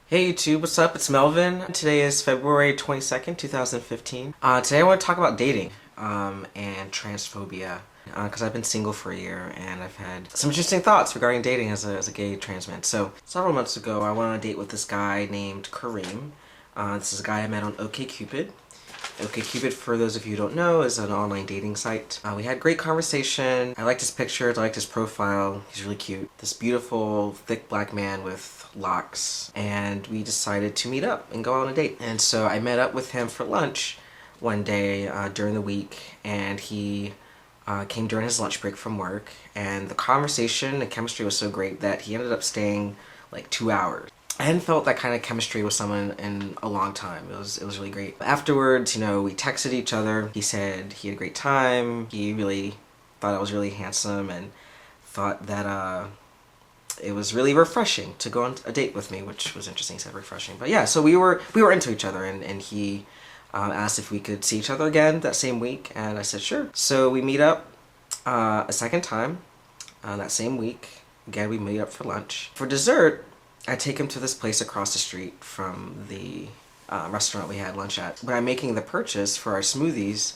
Hey YouTube, what's up? It's Melvin. Today is February 22nd, 2015. Today I want to talk about dating and transphobia because I've been single for a year and I've had some interesting thoughts regarding dating as a gay trans man. So, several months ago, I went on a date with this guy named Kareem. This is a guy I met on OkCupid. OkCupid, for those of you who don't know, is an online dating site. We had great conversation. I liked his pictures, I liked his profile. He's really cute. This beautiful, thick black man with locks. And we decided to meet up and go on a date. And so I met up with him for lunch one day during the week, and he came during his lunch break from work. And the conversation and chemistry was so great that he ended up staying like 2 hours. I hadn't felt that kind of chemistry with someone in a long time. It was really great. Afterwards, we texted each other. He said he had a great time. He really thought I was really handsome and thought that it was really refreshing to go on a date with me, which was interesting. He said refreshing. But yeah, so we were into each other, and he asked if we could see each other again that same week, and I said sure. So we meet up a second time that same week. Again, we meet up for lunch. For dessert, I take him to this place across the street from the restaurant we had lunch at. When I'm making the purchase for our smoothies,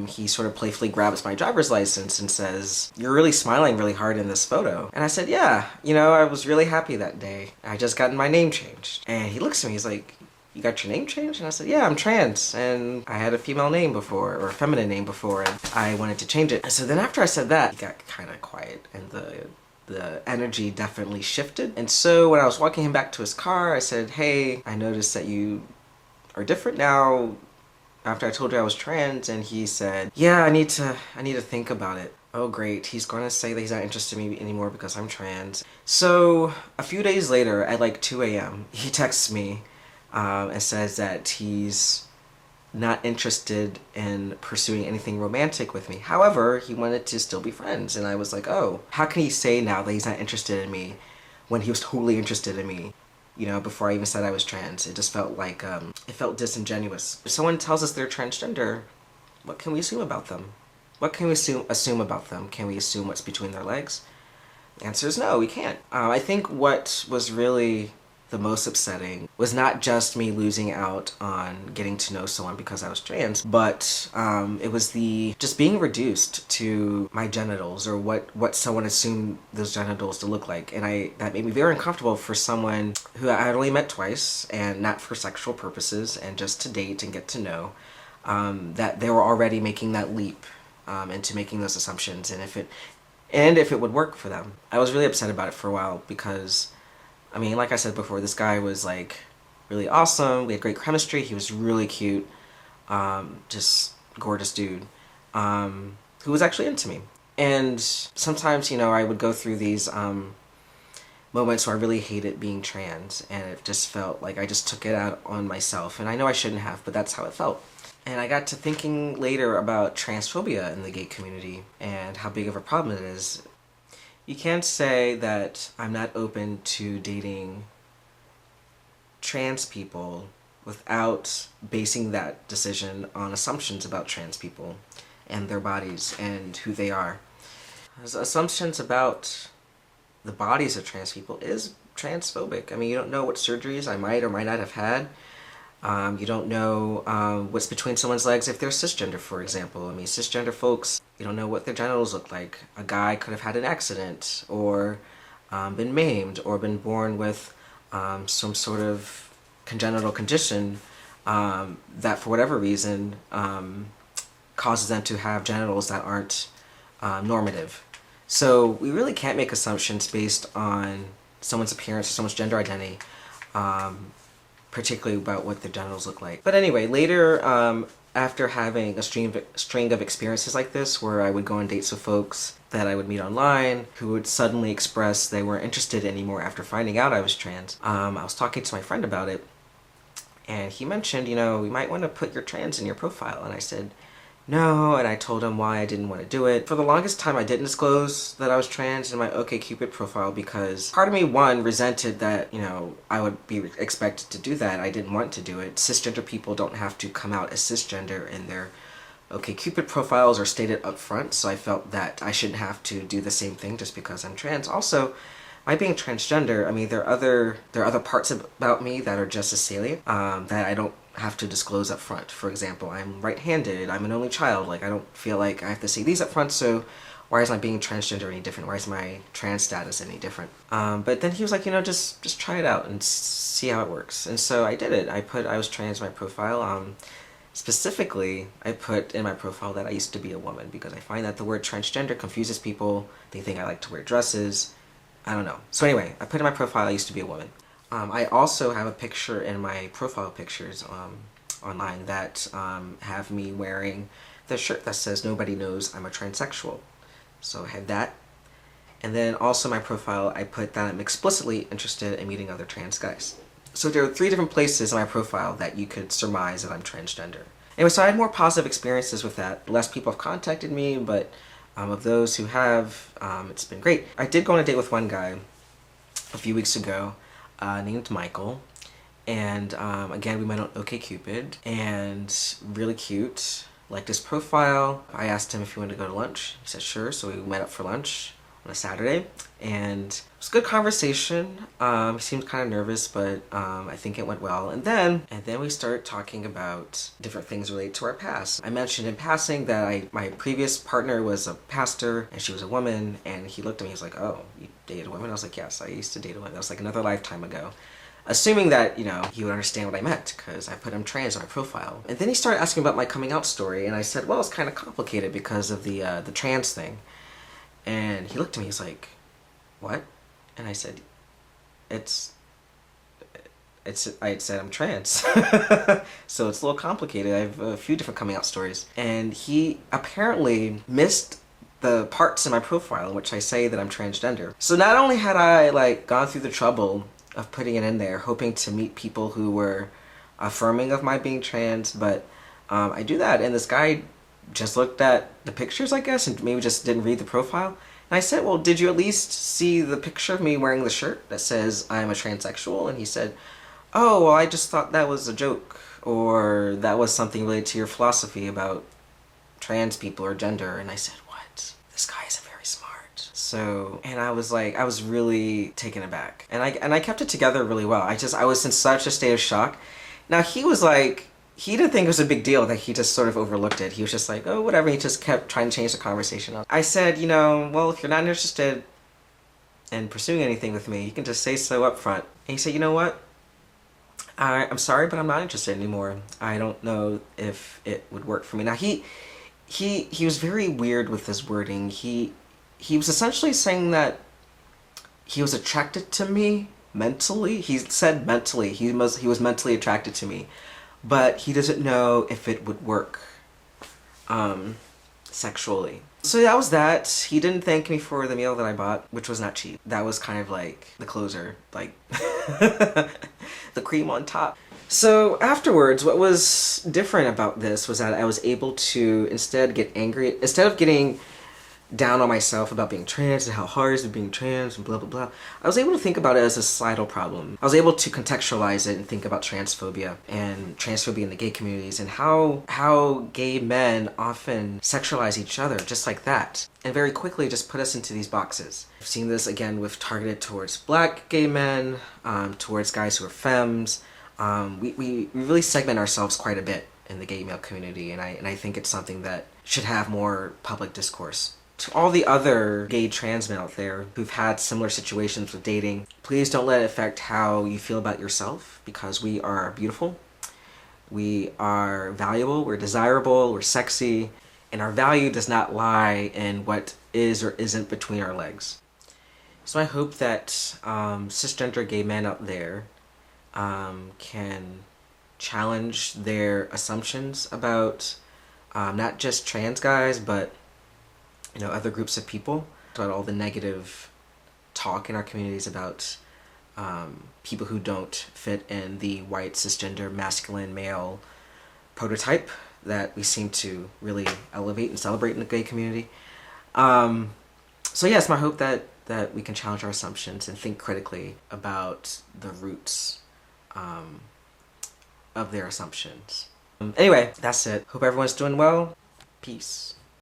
he sort of playfully grabs my driver's license and says, "You're really smiling really hard in this photo." And I said, "Yeah, I was really happy that day. I just gotten my name changed." And he looks at me, he's like, "You got your name changed?" And I said, "Yeah, I'm trans, and I had a female name before, or a feminine name before, and I wanted to change it." And so then after I said that, he got kind of quiet, and the energy definitely shifted. And so when I was walking him back to his car, I said, "Hey, I noticed that you are different now after I told you I was trans." And he said, "Yeah, I need to think about it." Oh great, he's gonna say that he's not interested in me anymore because I'm trans. So a few days later at like 2 a.m. he texts me and says that he's not interested in pursuing anything romantic with me. However, he wanted to still be friends, and I was like, oh, how can he say now that he's not interested in me when he was totally interested in me, before I even said I was trans? It just felt like, it felt disingenuous. If someone tells us they're transgender, what can we assume about them? What can we assume about them? Can we assume what's between their legs? The answer is no, we can't. I think what was really the most upsetting was not just me losing out on getting to know someone because I was trans, but it was the just being reduced to my genitals, or what someone assumed those genitals to look like. And that made me very uncomfortable for someone who I had only met twice, and not for sexual purposes, and just to date and get to know, that they were already making that leap into making those assumptions, and if it would work for them. I was really upset about it for a while because, like I said before, this guy was like really awesome. We had great chemistry. He was really cute, just gorgeous dude, who was actually into me. And sometimes, I would go through these moments where I really hated being trans, and it just felt like I just took it out on myself. And I know I shouldn't have, but that's how it felt. And I got to thinking later about transphobia in the gay community and how big of a problem it is. You can't say that I'm not open to dating trans people without basing that decision on assumptions about trans people and their bodies and who they are. Assumptions about the bodies of trans people is transphobic. You don't know what surgeries I might or might not have had. You don't know what's between someone's legs if they're cisgender, for example. Cisgender folks, you don't know what their genitals look like. A guy could have had an accident, or been maimed, or been born with some sort of congenital condition that for whatever reason causes them to have genitals that aren't normative. So we really can't make assumptions based on someone's appearance or someone's gender identity, particularly about what their genitals look like. But anyway, later, after having a string of experiences like this, where I would go on dates with folks that I would meet online who would suddenly express they weren't interested anymore after finding out I was trans, I was talking to my friend about it, and he mentioned, we might want to put your trans in your profile. And I said, no, and I told him why I didn't want to do it. For the longest time, I didn't disclose that I was trans in my OkCupid profile because part of me, one, resented that, I would be expected to do that. I didn't want to do it. Cisgender people don't have to come out as cisgender in their OkCupid profiles or state it up front, so I felt that I shouldn't have to do the same thing just because I'm trans. Also, My being transgender, I mean, there are other parts about me that are just as salient, that I don't have to disclose up front. For example, I'm right-handed, I'm an only child, like I don't feel like I have to say these up front, so why is my being transgender any different? Why is my trans status any different? But then he was like, just try it out and see how it works. And so I did it. I was trans in my profile. Specifically, I put in my profile that I used to be a woman because I find that the word transgender confuses people. They think I like to wear dresses. I don't know. So anyway, I put in my profile I used to be a woman. I also have a picture in my profile pictures online that have me wearing the shirt that says "Nobody knows I'm a transsexual." So I had that. And then also my profile, I put that I'm explicitly interested in meeting other trans guys. So there are 3 different places in my profile that you could surmise that I'm transgender. Anyway, so I had more positive experiences with that. Less people have contacted me, but of those who have, it's been great. I did go on a date with one guy a few weeks ago named Michael. And again, we met on OkCupid, and really cute. Liked his profile. I asked him if he wanted to go to lunch. He said sure, so we met up for lunch on a Saturday, and it was a good conversation. He seemed kind of nervous, but I think it went well. And then we started talking about different things related to our past. I mentioned in passing that my previous partner was a pastor, and she was a woman, and he looked at me, he was like, "Oh, you dated a woman?" I was like, "Yes, I used to date a woman." That was like another lifetime ago. Assuming that, he would understand what I meant, because I put him trans on my profile. And then he started asking about my coming out story, and I said, well, it's kind of complicated because of the trans thing. And he looked at me, he's like, what? And I said, I said I'm trans. So it's a little complicated. I have a few different coming out stories. And he apparently missed the parts in my profile in which I say that I'm transgender. So not only had I gone through the trouble of putting it in there, hoping to meet people who were affirming of my being trans, but I do that, and this guy just looked at the pictures, I guess, and maybe just didn't read the profile. And I said, well, did you at least see the picture of me wearing the shirt that says I'm a transsexual? And he said, oh, well, I just thought that was a joke, or that was something related to your philosophy about trans people or gender. And I said, what? This guy is very smart. So, and I was really taken aback. And I kept it together really well. I was in such a state of shock. Now he was like, he didn't think it was a big deal, that he just sort of overlooked it. He was just like, oh, whatever. He just kept trying to change the conversation. I said, well, if you're not interested in pursuing anything with me, you can just say so up front. And he said, you know what? I'm sorry, but I'm not interested anymore. I don't know if it would work for me. Now he was very weird with his wording. He was essentially saying that he was attracted to me mentally. He said mentally. He was mentally attracted to me. But he doesn't know if it would work sexually. So that was that. He didn't thank me for the meal that I bought, which was not cheap. That was kind of like the closer, like the cream on top. So afterwards, what was different about this was that I was able to instead get angry. Instead of getting down on myself about being trans and how hard it is being trans and blah blah blah, I was able to think about it as a societal problem. I was able to contextualize it and think about transphobia in the gay communities, and how gay men often sexualize each other just like that, and very quickly just put us into these boxes. I've seen this again targeted towards black gay men, towards guys who are femmes. We really segment ourselves quite a bit in the gay male community, and I think it's something that should have more public discourse. To all the other gay trans men out there who've had similar situations with dating, please don't let it affect how you feel about yourself, because we are beautiful, we are valuable, we're desirable, we're sexy, and our value does not lie in what is or isn't between our legs. So I hope that cisgender gay men out there can challenge their assumptions about not just trans guys, but other groups of people, about all the negative talk in our communities about people who don't fit in the white cisgender masculine male prototype that we seem to really elevate and celebrate in the gay community. So yes, my hope that we can challenge our assumptions and think critically about the roots of their assumptions. Anyway, that's it. Hope everyone's doing well. Peace.